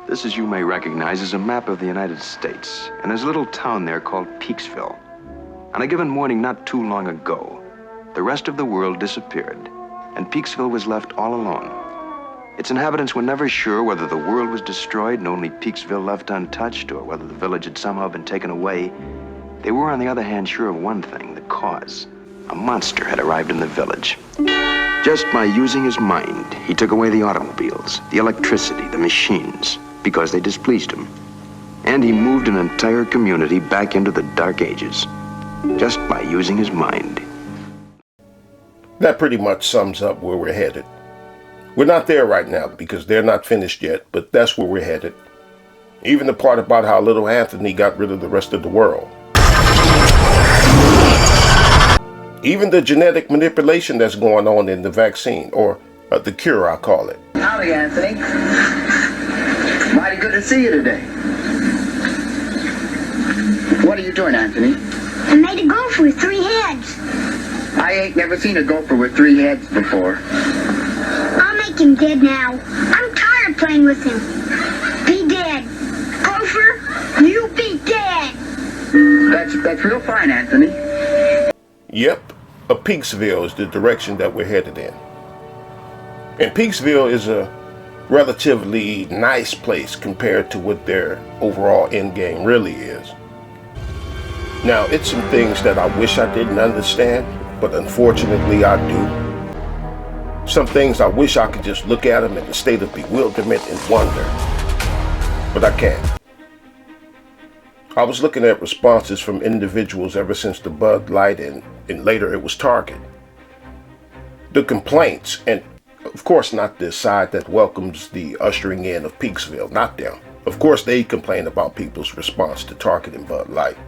This, as you may recognize, is a map of the United States, and there's a little town there called Peaksville. On a given morning not too long ago, the rest of the world disappeared, and Peaksville was left all alone. Its inhabitants were never sure whether the world was destroyed and only Peaksville left untouched, or whether the village had somehow been taken away. They were, on the other hand, sure of one thing, the cause. A monster had arrived in the village. Just by using his mind, he took away the automobiles, the electricity, the machines, because they displeased him. And he moved an entire community back into the Dark Ages, just by using his mind. That pretty much sums up where we're headed. We're not there right now because they're not finished yet, but that's where we're headed. Even the part about how little Anthony got rid of the rest of the world. Even the genetic manipulation that's going on in the vaccine, or the cure, I call it. Howdy, Anthony. Mighty good to see you today. What are you doing, Anthony? I made a gopher with 3 heads. I ain't never seen a gopher with 3 heads before. I'll make him dead now. I'm tired of playing with him. Be dead. Gopher, you be dead. That's real fine, Anthony. Yep, a Peaksville is the direction that we're headed in. And Peaksville is a relatively nice place compared to what their overall end game really is. Now, it's some things that I wish I didn't understand, but unfortunately I do. Some things I wish I could just look at them in a state of bewilderment and wonder, but I can't. I was looking at responses from individuals ever since the Bud Light and later it was Target. The complaints, and of course not the side that welcomes the ushering in of Peaksville, not them. Of course they complain about people's response to Target and Bud Light.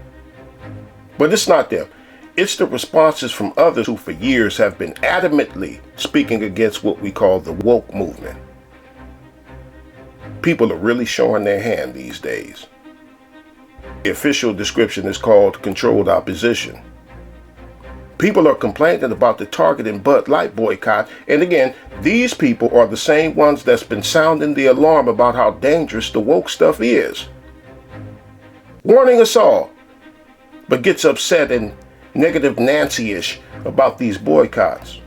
But it's not them. It's the responses from others who for years have been adamantly speaking against what we call the woke movement. People are really showing their hand these days. The official description is called controlled opposition. People are complaining about the Target and Bud Light boycott, and again, these people are the same ones that's been sounding the alarm about how dangerous the woke stuff is. Warning us all, but gets upset and negative Nancy-ish about these boycotts.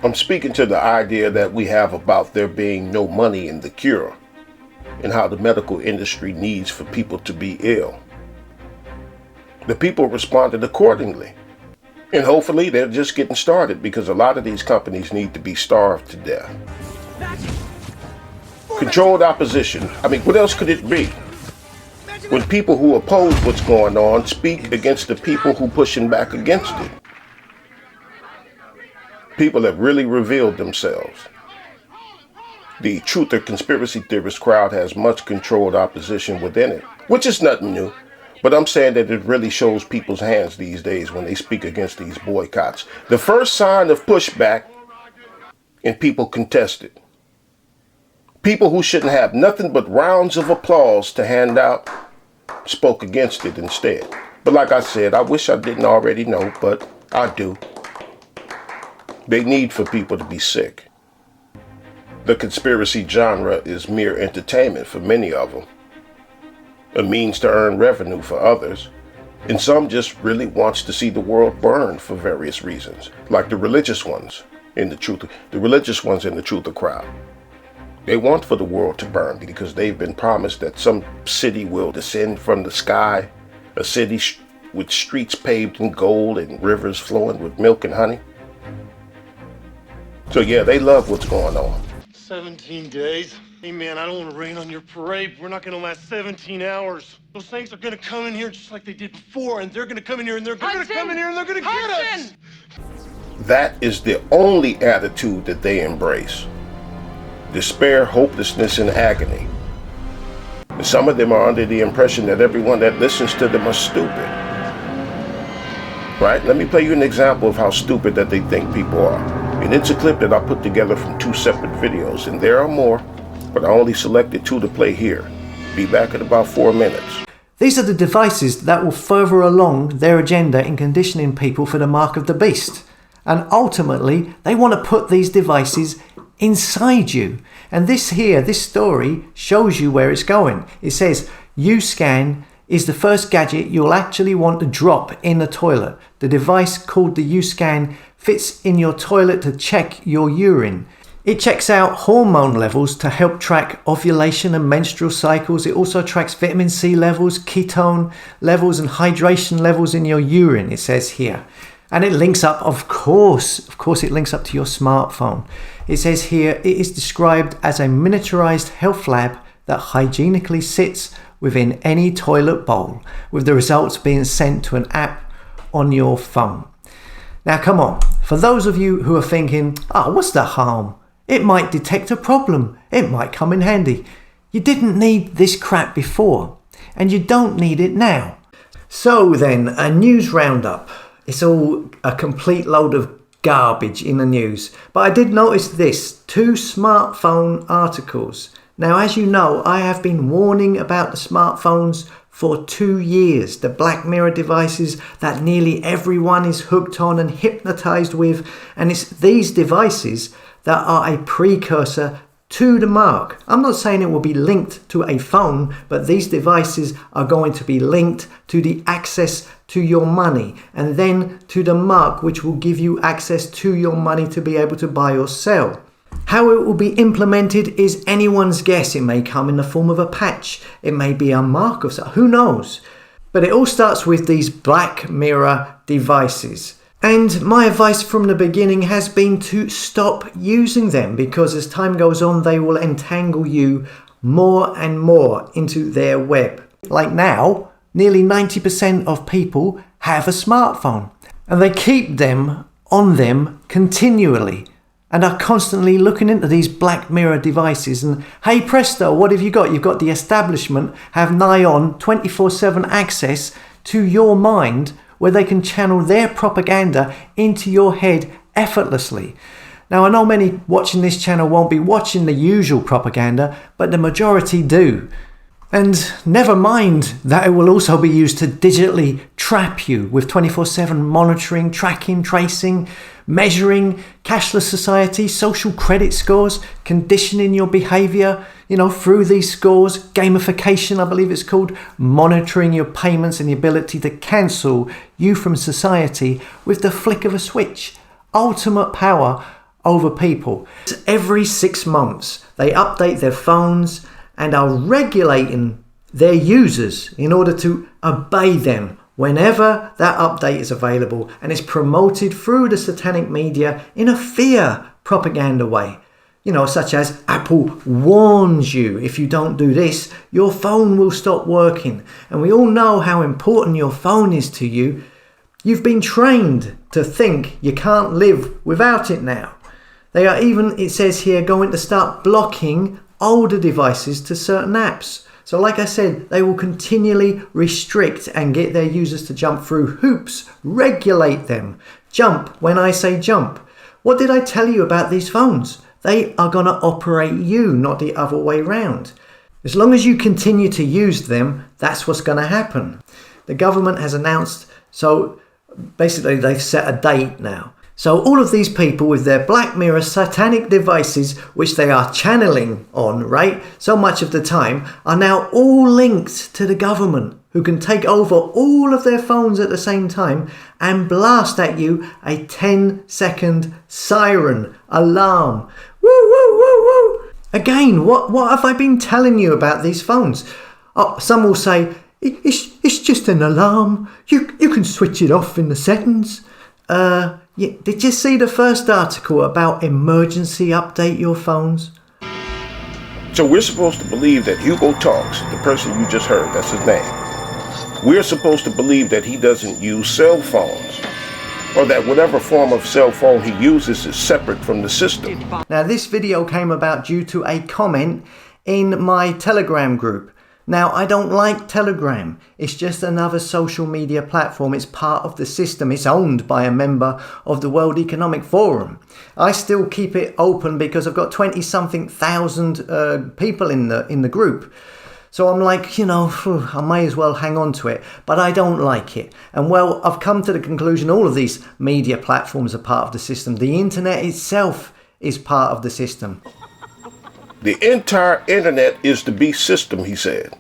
I'm speaking to the idea that we have about there being no money in the cure, and how the medical industry needs for people to be ill. The people responded accordingly. And hopefully they're just getting started, because a lot of these companies need to be starved to death. Controlled opposition. I mean, what else could it be? When people who oppose what's going on speak against the people who pushing back against it. People have really revealed themselves. The truth or conspiracy theorist crowd has much controlled opposition within it, which is nothing new. But I'm saying that it really shows people's hands these days when they speak against these boycotts. The first sign of pushback, and people contest it. People who shouldn't have nothing but rounds of applause to hand out spoke against it instead. But like I said, I wish I didn't already know, but I do. They need for people to be sick. The conspiracy genre is mere entertainment for many of them. A means to earn revenue for others. And some just really wants to see the world burn for various reasons, like the religious ones in the truther crowd. They want for the world to burn because they've been promised that some city will descend from the sky, a city with streets paved in gold and rivers flowing with milk and honey. So yeah, they love what's going on. 17 days? Hey man, I don't want to rain on your parade. We're not going to last 17 hours. Those things are going to come in here just like they did before, and they're going to come in here and they're going to come in here and they're going to get us. That is the only attitude that they embrace. Despair, hopelessness, and agony. And some of them are under the impression that everyone that listens to them are stupid. Right? Let me play you an example of how stupid that they think people are. And it's a clip that I put together from 2 separate videos, and there are more, but I only selected 2 to play here. Be back in about 4 minutes. These are the devices that will further along their agenda in conditioning people for the mark of the beast. And ultimately, they want to put these devices inside you. And this story shows you where it's going. It says, U-Scan is the first gadget you'll actually want to drop in the toilet. The device called the U-Scan fits in your toilet to check your urine. It checks out hormone levels to help track ovulation and menstrual cycles. It also tracks vitamin C levels, ketone levels, and hydration levels in your urine, it says here. And it links up, of course, it links up to your smartphone. It says here, it is described as a miniaturized health lab that hygienically sits within any toilet bowl, with the results being sent to an app on your phone. Now, come on, for those of you who are thinking, what's the harm? It might detect a problem. It might come in handy. You didn't need this crap before, and you don't need it now. So then, a news roundup. It's all a complete load of garbage in the news. But I did notice this, 2 smartphone articles. Now, as you know, I have been warning about the smartphones for 2 years. The Black Mirror devices that nearly everyone is hooked on and hypnotized with. And it's these devices that are a precursor to the mark. I'm not saying it will be linked to a phone, but these devices are going to be linked to the access to your money, and then to the mark, which will give you access to your money to be able to buy or sell. How it will be implemented is anyone's guess. It may come in the form of a patch. It may be a mark of something. Who knows? But it all starts with these Black Mirror devices. And my advice from the beginning has been to stop using them, because as time goes on, they will entangle you more and more into their web. Like now, nearly 90% of people have a smartphone, and they keep them on them continually and are constantly looking into these Black Mirror devices. And hey presto, what have you got? You've got the establishment have nigh on 24/7 access to your mind, where they can channel their propaganda into your head effortlessly. Now, I know many watching this channel won't be watching the usual propaganda, but the majority do. And never mind that it will also be used to digitally trap you with 24/7 monitoring, tracking, tracing, measuring, cashless society, social credit scores, conditioning your behavior, through these scores, gamification, I believe it's called, monitoring your payments and the ability to cancel you from society with the flick of a switch. Ultimate power over people. Every 6 months, they update their phones and are regulating their users in order to obey them whenever that update is available, and is promoted through the satanic media in a fear propaganda way. Such as Apple warns you, if you don't do this, your phone will stop working. And we all know how important your phone is to you. You've been trained to think you can't live without it now. They are even, it says here, going to start blocking older devices to certain apps. So like I said, they will continually restrict and get their users to jump through hoops, regulate them. Jump when I say jump. What did I tell you about these phones? They are going to operate you, not the other way round. As long as you continue to use them, that's what's going to happen. The government has announced, so basically they've set a date now. So all of these people with their Black Mirror satanic devices, which they are channeling on, right, so much of the time, are now all linked to the government, who can take over all of their phones at the same time and blast at you a 10-second siren alarm. Woo, woo, woo, woo. Again, what have I been telling you about these phones? Oh, some will say, it's just an alarm. You can switch it off in the settings. Yeah, did you see the first article about emergency update your phones? So we're supposed to believe that Hugo Talks, the person you just heard, that's his name. We're supposed to believe that he doesn't use cell phones, or that whatever form of cell phone he uses is separate from the system. Now, this video came about due to a comment in my Telegram group. Now, I don't like Telegram. It's just another social media platform. It's part of the system. It's owned by a member of the World Economic Forum. I still keep it open because I've got 20-something thousand people in the group. So I'm like, I may as well hang on to it, but I don't like it. And well, I've come to the conclusion all of these media platforms are part of the system. The internet itself is part of the system. The entire internet is the beast system, he said.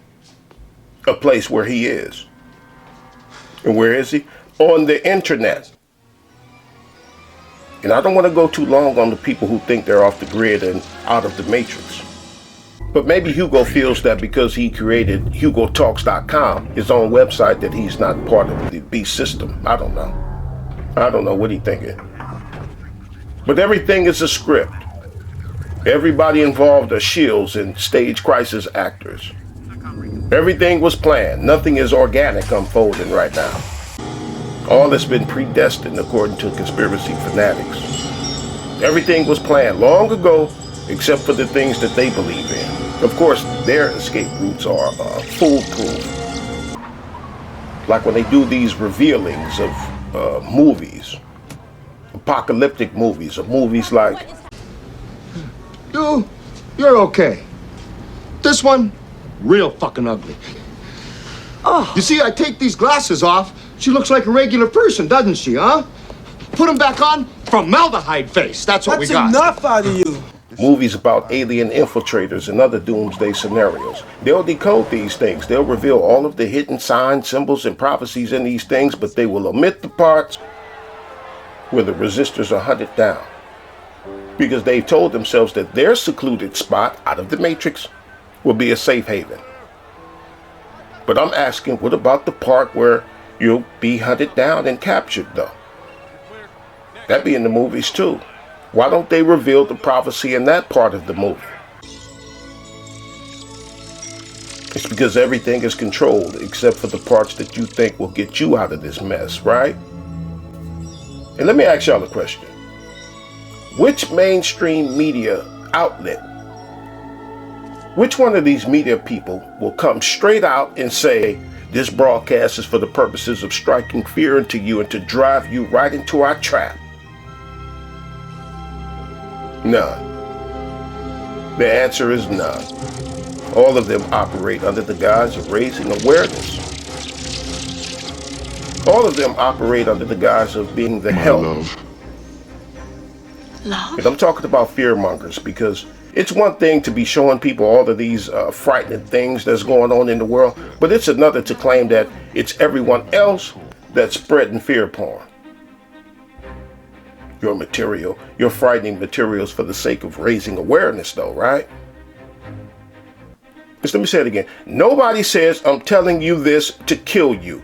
A place where he is. And where is he? On the internet. And I don't want to go too long on the people who think they're off the grid and out of the matrix. But maybe Hugo feels that because he created HugoTalks.com, his own website, that he's not part of the beast system. I don't know. I don't know what he's thinking. But everything is a script. Everybody involved are shields and stage crisis actors. Everything was planned. Nothing is organic unfolding right now. All has been predestined according to conspiracy fanatics. Everything was planned long ago, except for the things that they believe in. Of course, their escape routes are foolproof. Like when they do these revealings of movies, apocalyptic movies, or movies like... You're okay. This one, real fucking ugly. Oh. You see, I take these glasses off, she looks like a regular person, doesn't she, huh? Put them back on, formaldehyde face. That's what we got. That's enough out of you. Movies about alien infiltrators and other doomsday scenarios. They'll decode these things. They'll reveal all of the hidden signs, symbols, and prophecies in these things, but they will omit the parts where the resistors are hunted down. Because they've told themselves that their secluded spot out of the matrix will be a safe haven. But I'm asking, what about the part where you'll be hunted down and captured, though? That'd be in the movies, too. Why don't they reveal the prophecy in that part of the movie? It's because everything is controlled except for the parts that you think will get you out of this mess, right? And let me ask y'all a question. Which mainstream media outlet, which one of these media people will come straight out and say, this broadcast is for the purposes of striking fear into you and to drive you right into our trap? None. The answer is none. All of them operate under the guise of raising awareness. All of them operate under the guise of being the help. Love? And I'm talking about fear-mongers, because it's one thing to be showing people all of these frightening things that's going on in the world, but it's another to claim that it's everyone else that's spreading fear porn. Your material, your frightening materials for the sake of raising awareness, though, right? Just let me say it again. Nobody says I'm telling you this to kill you.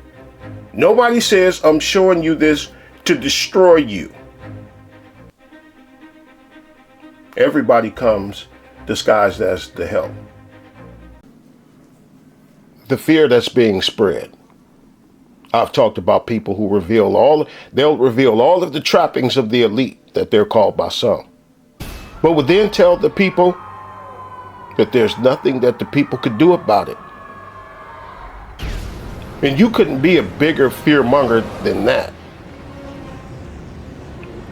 Nobody says I'm showing you this to destroy you. Everybody comes disguised as the help. The fear that's being spread. I've talked about people who they'll reveal all of the trappings of the elite that they're called by some. But would then tell the people that there's nothing that the people could do about it. And you couldn't be a bigger fearmonger than that.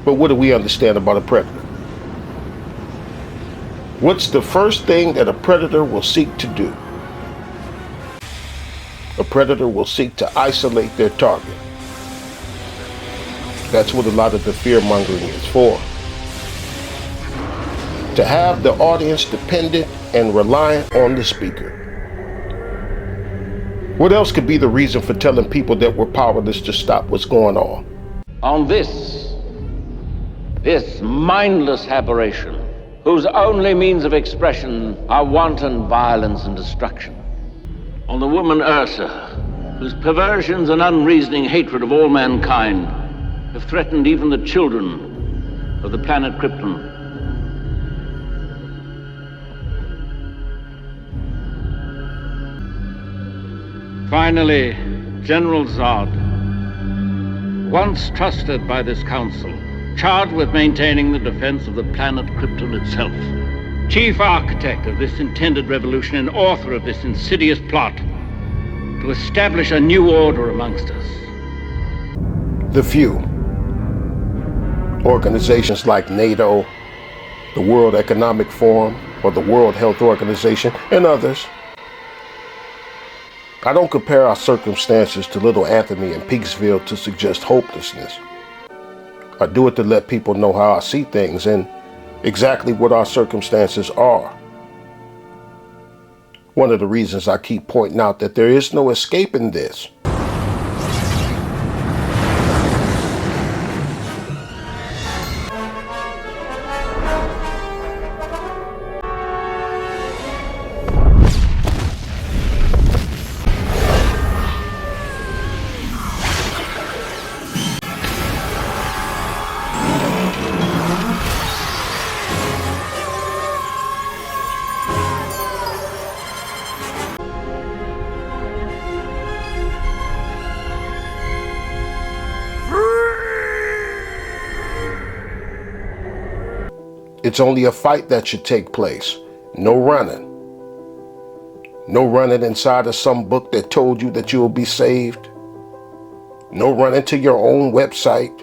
But what do we understand about a predator? What's the first thing that a predator will seek to do? A predator will seek to isolate their target. That's what a lot of the fear-mongering is for. To have the audience dependent and reliant on the speaker. What else could be the reason for telling people that we're powerless to stop what's going on? On this mindless aberration, whose only means of expression are wanton violence and destruction. On the woman Ursa, whose perversions and unreasoning hatred of all mankind have threatened even the children of the planet Krypton. Finally, General Zod, once trusted by this council, charged with maintaining the defense of the planet Krypton itself, chief architect of this intended revolution and author of this insidious plot to establish a new order amongst us. The few. Organizations like NATO, the World Economic Forum, or the World Health Organization, and others. I don't compare our circumstances to little Anthony in Peaksville to suggest hopelessness. I do it to let people know how I see things, and exactly what our circumstances are. One of the reasons I keep pointing out that there is no escaping this. It's only a fight that should take place. No running. No running inside of some book that told you that you'll be saved. No running to your own website.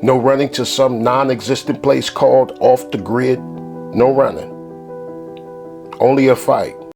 No running to some non-existent place called off the grid. No running. Only a fight.